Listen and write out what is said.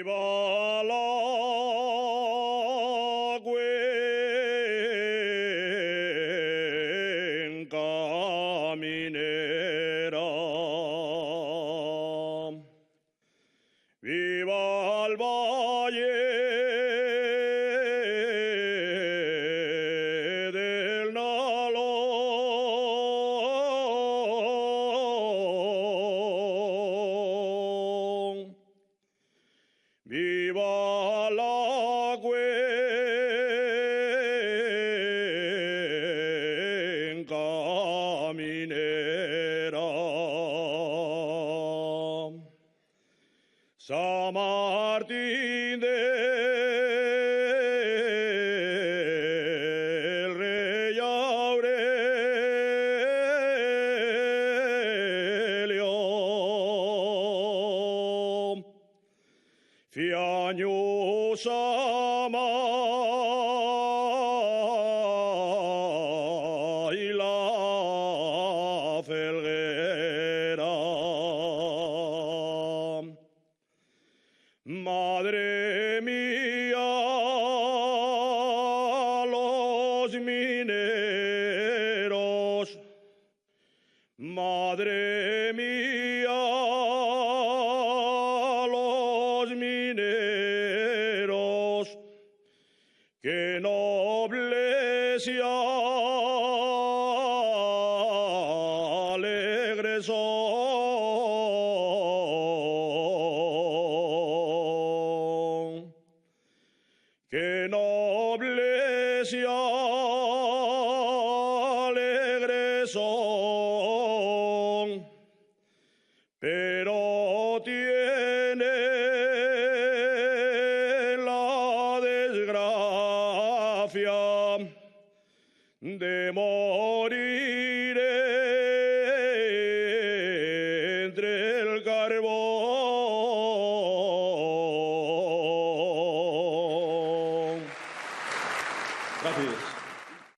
Viva la cuenca minera. Viva el valle del Nalón. Viva la cuenca minera. San Martín del Rey Aurelio, Fiaños ama y la felguera. Madre mía, los mineros, madre mía, los mineros, qué nobles y alegres son. Qué nobles y alegres son, pero tiene la desgracia de morir entre el carbón. Gracias.